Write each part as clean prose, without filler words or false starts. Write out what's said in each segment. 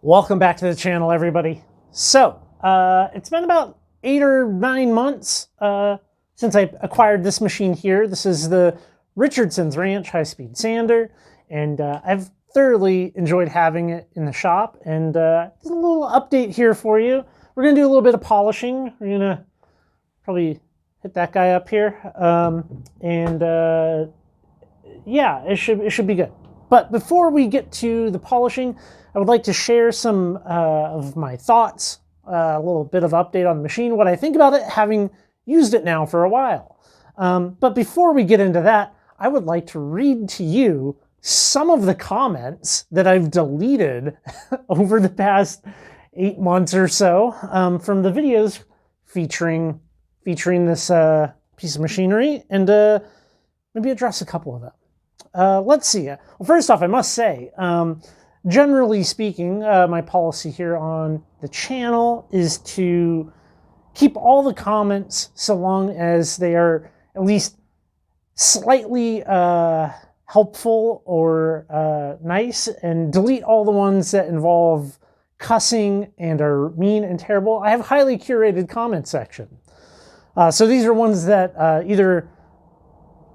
Welcome back to the channel, everybody. So, it's been about 8 or 9 months since I acquired this machine here. This is the Richardson's Ranch high-speed sander, and I've thoroughly enjoyed having it in the shop. And just a little update here for you. We're going to do a little bit of polishing. We're going to probably hit that guy up here. Yeah, it should be good. But before we get to the polishing, I would like to share some of my thoughts, a little bit of update on the machine, what I think about it, having used it now for a while. But before we get into that, I would like to read to you some of the comments that I've deleted over the past 8 months or so from the videos featuring this piece of machinery, and maybe address a couple of them. Let's see. Well, first off, I must say, generally speaking, my policy here on the channel is to keep all the comments so long as they are at least slightly helpful or nice, and delete all the ones that involve cussing and are mean and terrible. I have a highly curated comment section. So these are ones that either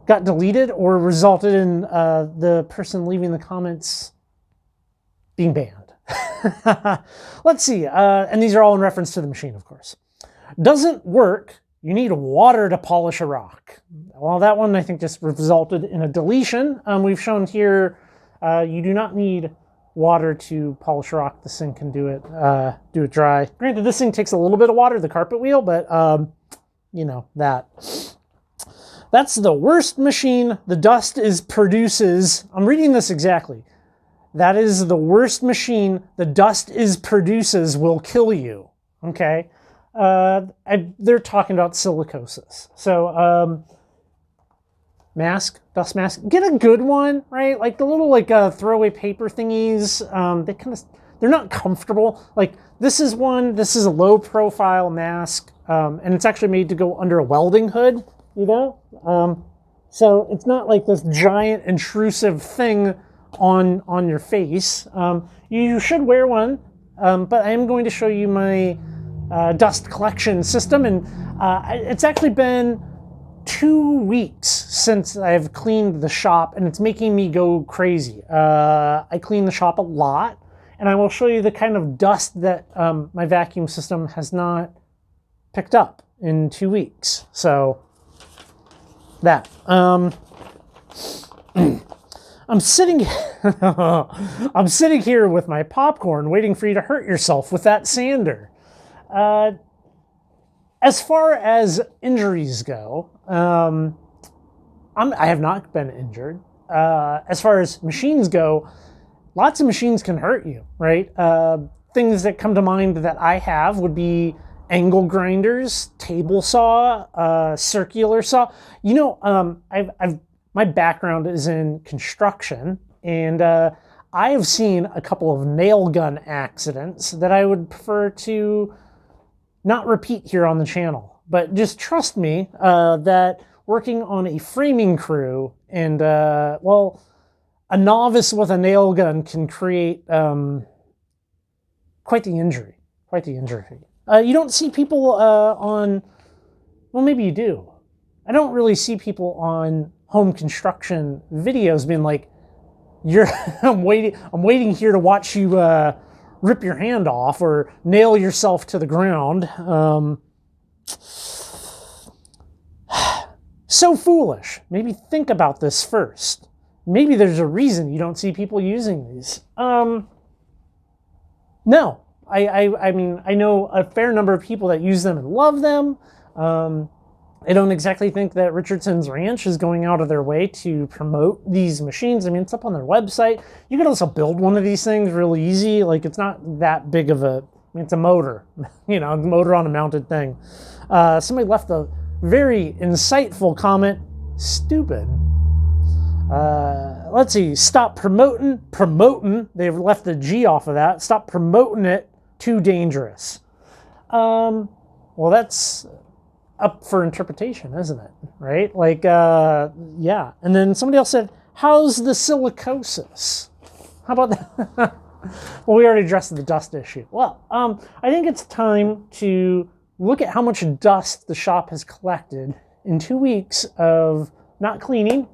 got deleted or resulted in the person leaving the comments being banned. Let's see. And these are all in reference to the machine, of course. Doesn't work. You need water to polish a rock. Well, that one I think just resulted in a deletion. We've shown here you do not need water to polish a rock. This thing can do it dry. Granted, this thing takes a little bit of water, the carpet wheel, but you know, that's the worst machine the dust produces. I'm reading this exactly. That is the worst machine the dust produces will kill you. Okay? They're talking about silicosis. So, dust mask. Get a good one, right? Like the little throwaway paper thingies. They're not comfortable. Like this is a low profile mask, and it's actually made to go under a welding hood, you know? So it's not like this giant intrusive thing on your face. You should wear one, but I am going to show you my dust collection system, and it's actually been 2 weeks since I've cleaned the shop, and it's making me go crazy. I clean the shop a lot, and I will show you the kind of dust that my vacuum system has not picked up in 2 weeks. So that I'm sitting here with my popcorn waiting for you to hurt yourself with that sander. As far as injuries go, I have not been injured. As far as machines go, lots of machines can hurt you, right? Things that come to mind that I have would be angle grinders, table saw, circular saw. You know, my background is in construction, and I have seen a couple of nail gun accidents that I would prefer to not repeat here on the channel. But just trust me that working on a framing crew and, well, a novice with a nail gun can create quite the injury. Quite the injury. You don't see people on, well, maybe you do. I don't really see people on home construction videos being like, I'm waiting here to watch you rip your hand off or nail yourself to the ground. So foolish. Maybe think about this first. Maybe there's a reason you don't see people using these. No. I mean, I know a fair number of people that use them and love them. I don't exactly think that Richardson's Ranch is going out of their way to promote these machines. I mean, it's up on their website. You can also build one of these things really easy. Like, it's not that big of a, I mean, it's a motor, you know, a motor on a mounted thing. Somebody left a very insightful comment. Stupid. Let's see. Stop promoting. They've left the G off of that. Stop promoting it. Too dangerous. Well, that's up for interpretation, isn't it? Right? Like, yeah. And then somebody else said, how's the silicosis? How about that? Well, we already addressed the dust issue. Well, I think it's time to look at how much dust the shop has collected in 2 weeks of not cleaning,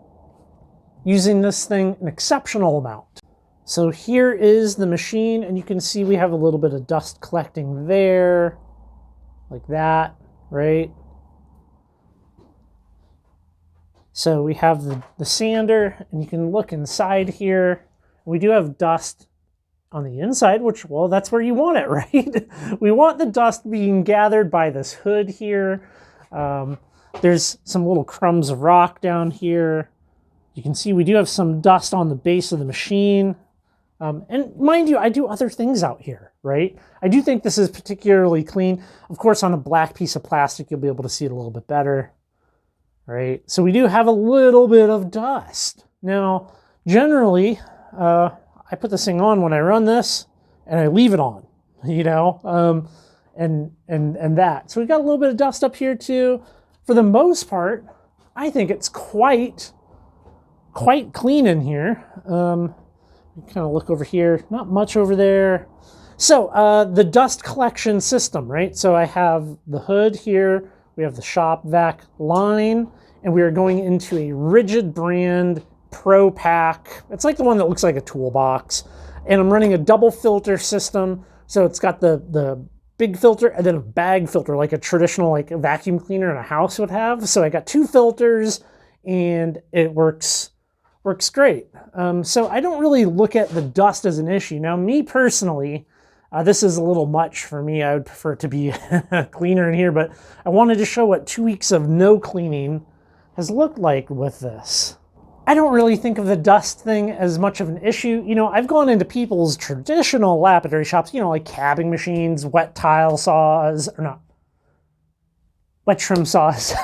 using this thing an exceptional amount. So here is the machine, and you can see we have a little bit of dust collecting there, like that, right? So we have the sander, and you can look inside here. We do have dust on the inside, which, well, that's where you want it, right? We want the dust being gathered by this hood here. There's some little crumbs of rock down here. You can see we do have some dust on the base of the machine. And mind you, I do other things out here, right? I do think this is particularly clean. Of course, on a black piece of plastic, you'll be able to see it a little bit better, right? So we do have a little bit of dust. Now, generally, I put this thing on when I run this, and I leave it on, you know, and that. So we got a little bit of dust up here too. For the most part, I think it's quite clean in here. Kind of look over here, not much over there. So the dust collection system, right? So I have the hood here, we have the shop vac line, and we are going into a Rigid brand Pro Pack. It's like the one that looks like a toolbox. And I'm running a double filter system. So it's got the big filter and then a bag filter, like a traditional like a vacuum cleaner in a house would have. So I got 2 filters, and it works great. So I don't really look at the dust as an issue. Now, me personally, this is a little much for me. I would prefer it to be cleaner in here, but I wanted to show what 2 weeks of no cleaning has looked like with this. I don't really think of the dust thing as much of an issue. You know, I've gone into people's traditional lapidary shops, you know, like cabbing machines, wet tile saws, or not, wet trim saws.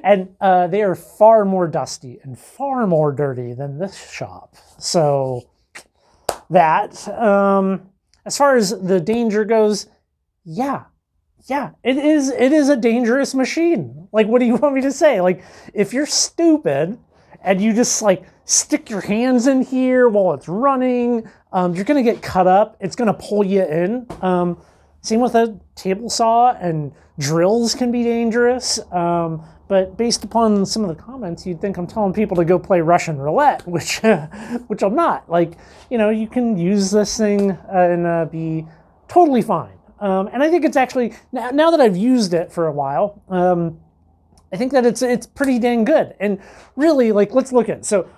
And they are far more dusty and far more dirty than this shop. So that, as far as the danger goes, yeah, it is a dangerous machine. Like, what do you want me to say? Like, if you're stupid and you just like stick your hands in here while it's running, you're gonna get cut up. It's gonna pull you in. Same with a table saw, and drills can be dangerous. But based upon some of the comments, you'd think I'm telling people to go play Russian roulette, which I'm not. Like, you know, you can use this thing and be totally fine. And I think it's actually, now that I've used it for a while, I think that it's pretty dang good. And really, like, let's look at it. So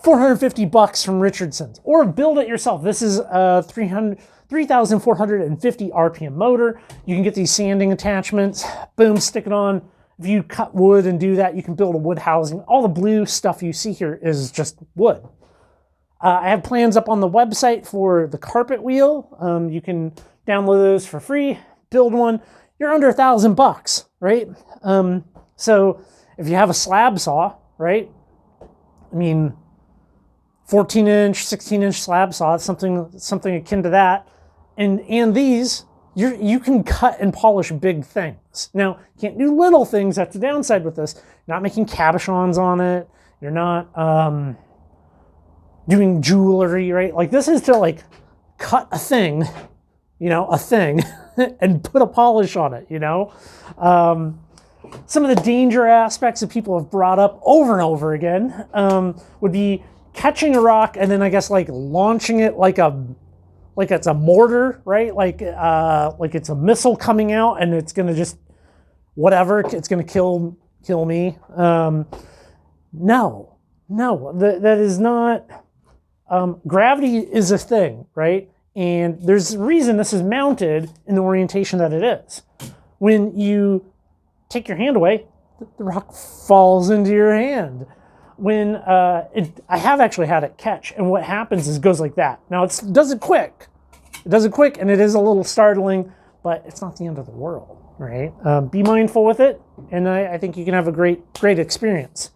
$450 from Richardson's, or build it yourself. This is a 3,450 RPM motor. You can get these sanding attachments, boom, stick it on. If you cut wood and do that, you can build a wood housing. All the blue stuff you see here is just wood. I have plans up on the website for the carpet wheel. You can download those for free, build one. You're under $1,000, right? So if you have a slab saw, right? I mean, 14-inch, 16-inch slab saw, something akin to that. And these, you can cut and polish big things. Now, you can't do little things. That's the downside with this. You're not making cabochons on it. You're not doing jewelry, right? Like, this is to like cut a thing, you know, and put a polish on it, you know? Some of the danger aspects that people have brought up over and over again would be catching a rock and then I guess like launching it like it's a mortar, right? Like it's a missile coming out and it's gonna just whatever, it's gonna kill me. No, that is not. Gravity is a thing, right? And there's a reason this is mounted in the orientation that it is. When you take your hand away, the rock falls into your hand. When I have actually had it catch, and what happens is it goes like that. Now it does it quick. It does it quick, and it is a little startling, but it's not the end of the world, right? Be mindful with it, and I think you can have a great experience.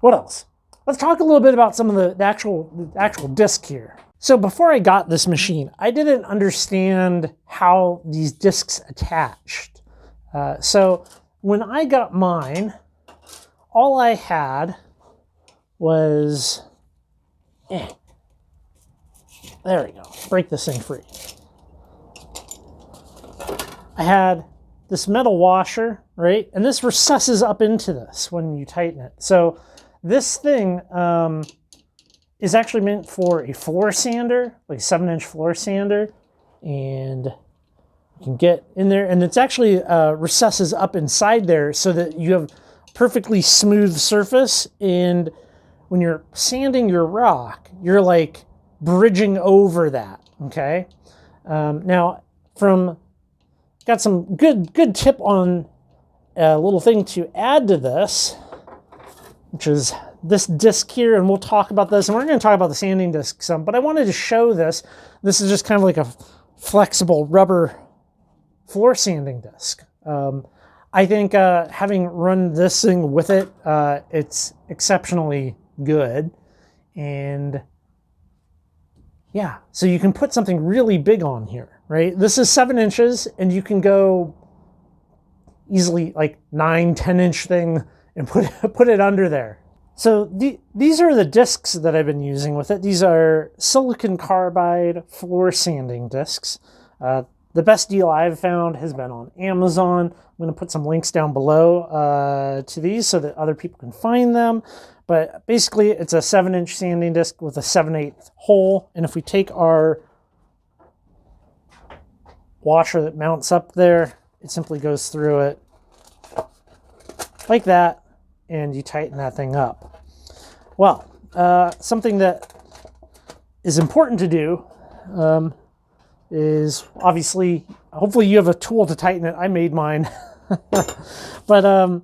What else? Let's talk a little bit about some of the actual disc here. So before I got this machine, I didn't understand how these discs attached. So when I got mine, all I had was There we go. Break this thing free. I had this metal washer, right? And this recesses up into this when you tighten it. So this thing is actually meant for a floor sander, like a 7-inch floor sander. And you can get in there, and it's actually recesses up inside there so that you have perfectly smooth surface. And when you're sanding your rock, you're like bridging over that, okay? Now, got some good tip on a little thing to add to this, which is this disc here, and we'll talk about this, and we're going to talk about the sanding disc some, but I wanted to show this. This is just kind of like a flexible rubber floor sanding disc. I think having run this thing with it, it's exceptionally good. And yeah, so you can put something really big on here, right? This is 7 inches, and you can go easily like 9-10 inch thing and put it under there. So these are the discs that I've been using with it. These are silicon carbide floor sanding discs. The best deal I've found has been on Amazon. I'm going to put some links down below to these so that other people can find them. But basically, it's a 7-inch sanding disc with a 7/8 hole. And if we take our washer that mounts up there, it simply goes through it like that, and you tighten that thing up. Well, something that is important to do is obviously, hopefully you have a tool to tighten it. I made mine. But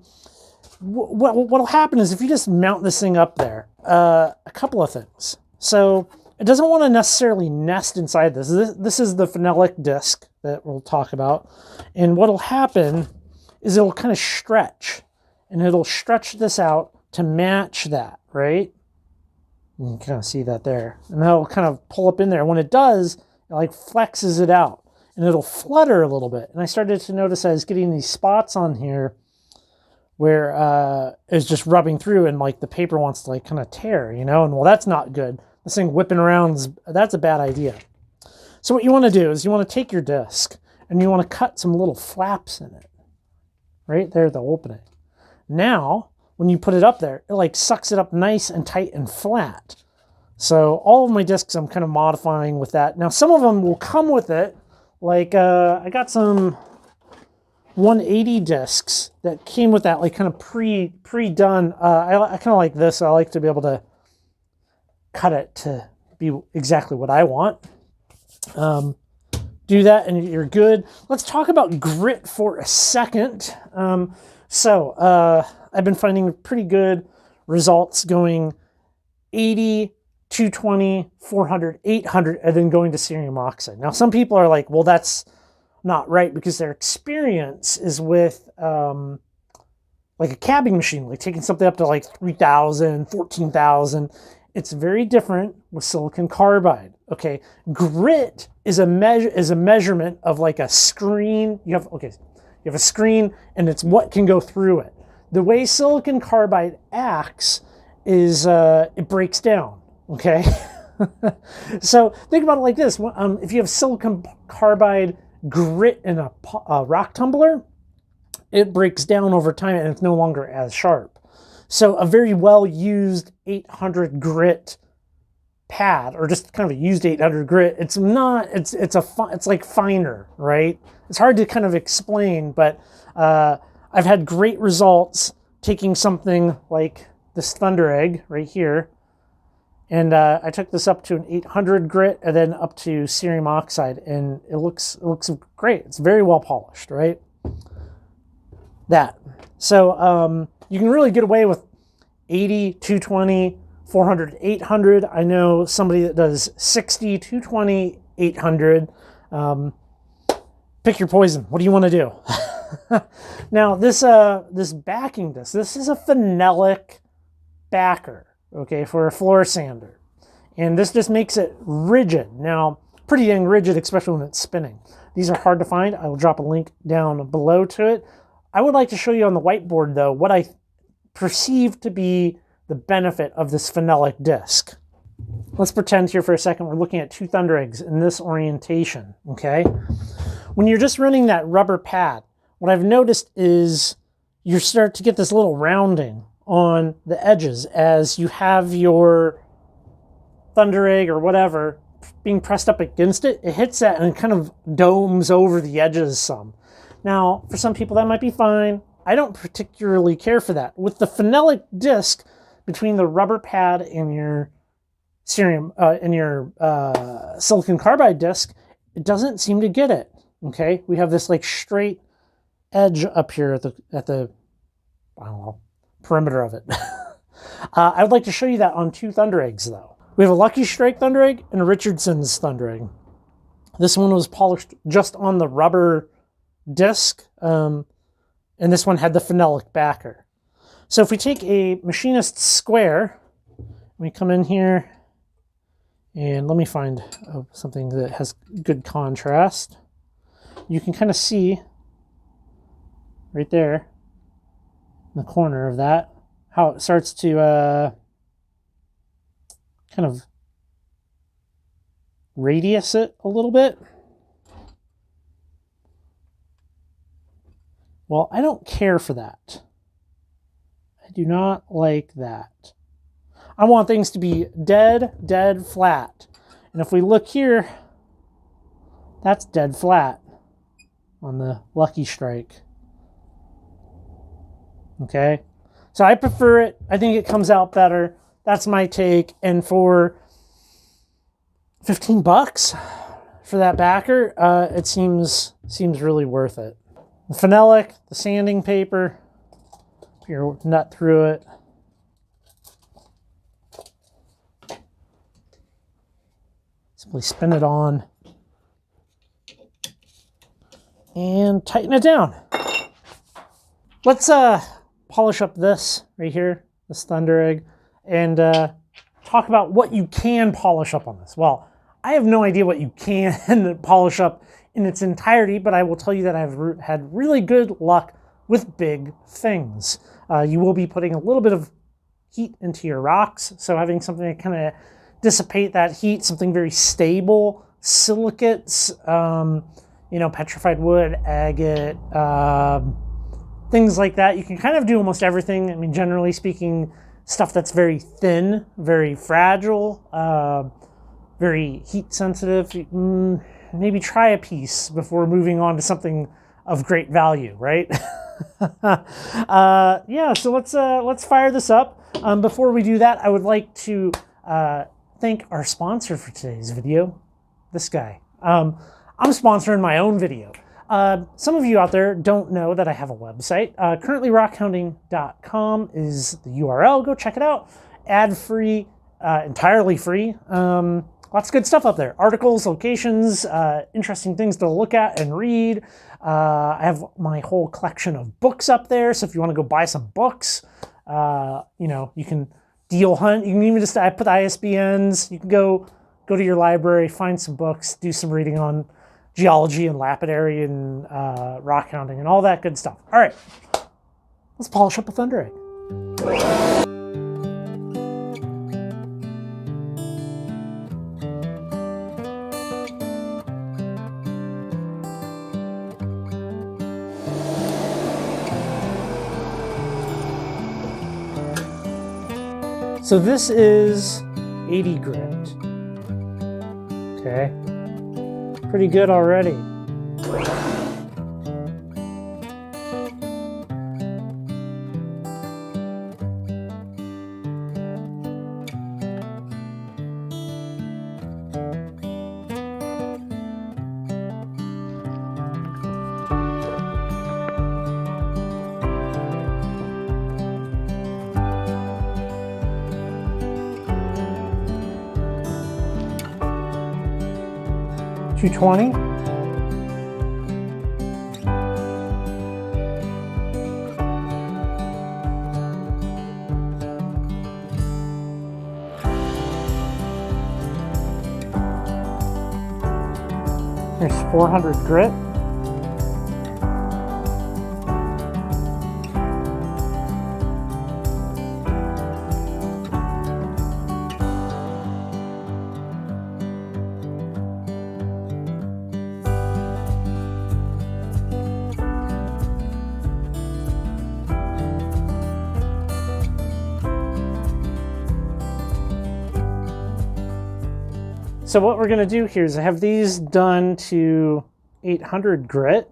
what'll happen is if you just mount this thing up there, a couple of things. So it doesn't want to necessarily nest inside this. This is the phenolic disc that we'll talk about. And what'll happen is it'll kind of stretch, and it'll stretch this out to match that, right? And you can kind of see that there. And that'll kind of pull up in there. When it does, it like flexes it out, and it'll flutter a little bit. And I started to notice I was getting these spots on here where it's just rubbing through, and like the paper wants to like kind of tear, you know? And well, that's not good. This thing whipping around, that's a bad idea. So what you want to do is you want to take your disc and you want to cut some little flaps in it. Right there, the opening. Now, when you put it up there, it like sucks it up nice and tight and flat. So all of my discs I'm kind of modifying with that. Now some of them will come with it. Like I got some 180 discs that came with that, like kind of pre-done. I kind of like this. I like to be able to cut it to be exactly what I want. Do that and you're good. Let's talk about grit for a second. I've been finding pretty good results going 80, 220, 400, 800, and then going to cerium oxide. Now, some people are like, well, that's not right, because their experience is with like a cabbing machine, like taking something up to like 3,000, 14,000. It's very different with silicon carbide. Okay, grit is a measurement of like a screen. You have a screen, and it's what can go through it. The way silicon carbide acts is it breaks down. Okay, so think about it like this: if you have silicon carbide grit in a rock tumbler, it breaks down over time, and it's no longer as sharp. So a very well used 800 grit pad, or just kind of a used 800 grit, it's like finer, right? It's hard to kind of explain, but I've had great results taking something like this Thunder Egg right here, and I took this up to an 800 grit and then up to cerium oxide, and it looks great. It's very well polished, right? So you can really get away with 80, 220, 400, 800. I know somebody that does 60, 220, 800. Pick your poison. What do you want to do? Now, this backing disc, this is a phenolic backer, okay, for a floor sander. And this just makes it rigid. Now, pretty dang rigid, especially when it's spinning. These are hard to find. I will drop a link down below to it. I would like to show you on the whiteboard, though, what I perceive to be the benefit of this phenolic disc. let's pretend here for a second we're looking at two thunder eggs in this orientation, okay? When you're just running that rubber pad, what I've noticed is you start to get this little rounding on the edges as you have your thunder egg or whatever being pressed up against it. It hits that and it kind of domes over the edges some. Now, for some people that might be fine. I don't particularly care for that. With the phenolic disc between the rubber pad and your silicon carbide disc, it doesn't seem to get it. Okay, we have this like straight edge up here at the I don't know, perimeter of it. I would like to show you that on two thunder eggs though. We have a Lucky Strike thunder egg and a Richardson's thunder egg. This one was polished just on the rubber disc, and this one had the phenolic backer. So if we take a machinist square, we come in here, and let me find something that has good contrast. You can kind of see right there in the corner of that how it starts to kind of radius it a little bit. Well, I don't care for that. I do not like that. I want things to be dead flat. And if we look here, that's dead flat on the Lucky Strike. Okay? So I prefer it. I think it comes out better. That's my take. And for $15 for that backer, it seems really worth it. The phenolic, the sanding paper, your nut through it. Simply spin it on and tighten it down. Let's polish up this right here, this thunder egg, and talk about what you can polish up on this. Well, I have no idea what you can polish up in its entirety, but I will tell you that I've had really good luck with big things. You will be putting a little bit of heat into your rocks, so having something to kind of dissipate that heat, something very stable, silicates, petrified wood, agate, things like that. You can kind of do almost everything. I mean, generally speaking, stuff that's very thin, very fragile, very heat sensitive. Maybe try a piece before moving on to something of great value, right? Yeah, so let's fire this up. Before we do that, I would like to thank our sponsor for today's video, this guy. I'm sponsoring my own video. Some of you out there don't know that I have a website. Currently, rockhounding.com is the URL. Go check it out. Ad-free, entirely free. Lots of good stuff up there. Articles, locations, interesting things to look at and read. I have my whole collection of books up there. So if you want to go buy some books, you can deal hunt. You can even just, I put the ISBNs. You can go to your library, find some books, do some reading on geology and lapidary and rockhounding and all that good stuff. All right, let's polish up a thunder egg. So this is 80 grit. Okay, pretty good already. $220. There's 400 grit. So what we're going to do here is I have these done to 800 grit,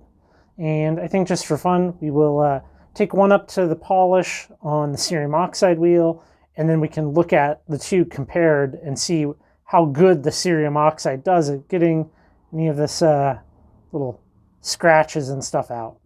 and I think just for fun we will take one up to the polish on the cerium oxide wheel, and then we can look at the two compared and see how good the cerium oxide does at getting any of this little scratches and stuff out.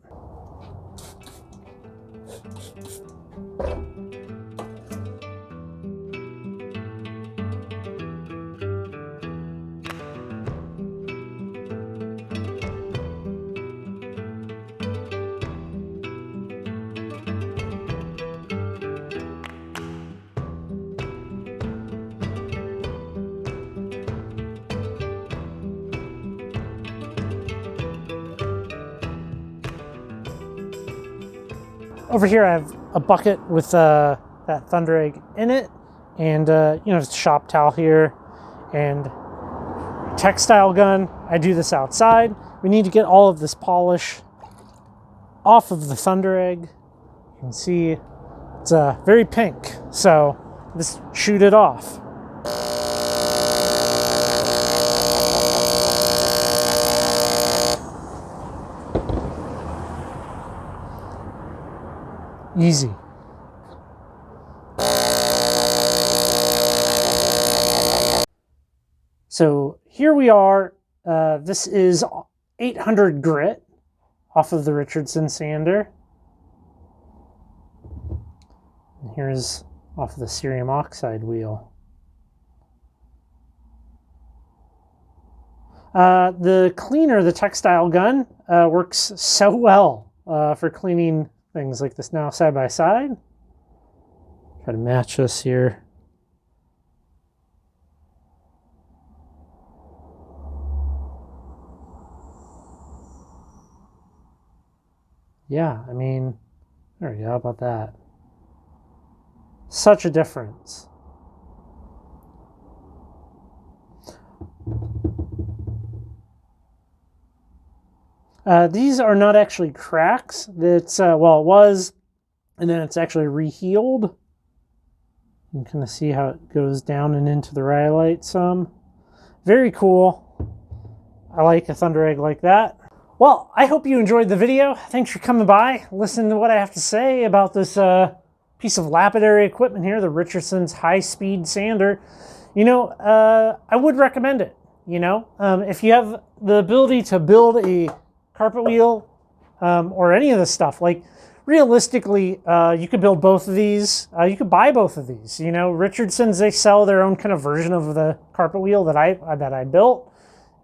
Over here I have a bucket with that thunder egg in it, and just a shop towel here, and textile gun. I do this outside. We need to get all of this polish off of the thunder egg. You can see it's very pink, so just shoot it off. Easy. So here we are. This is 800 grit off of the Richardson sander. And here's off of the cerium oxide wheel. The cleaner, the textile gun, works so well for cleaning things like this now side by side. Try to match this here. Yeah, I mean, there we go. How about that? Such a difference. These are not actually cracks. It's well, it was, and then it's actually rehealed. You can kind of see how it goes down and into the rhyolite some. Very cool. I like a thunder egg like that. Well, I hope you enjoyed the video. Thanks for coming by, listening to what I have to say about this piece of lapidary equipment here, the Richardson's high-speed sander. I would recommend it. If you have the ability to build a carpet wheel or any of this stuff, like realistically, you could build both of these. You could buy both of these. Richardson's, they sell their own kind of version of the carpet wheel that I built,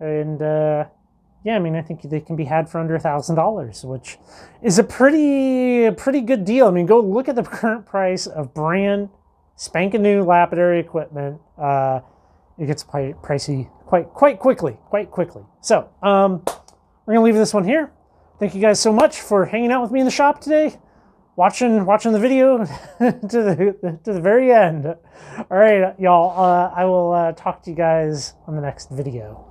and yeah, I mean, I think they can be had for under $1,000, which is a pretty good deal. I mean, go look at the current price of brand spanking new lapidary equipment. It gets pricey quite quickly. So we're gonna leave this one here. Thank you guys so much for hanging out with me in the shop today, watching the video to the very end. All right, y'all. I will talk to you guys on the next video.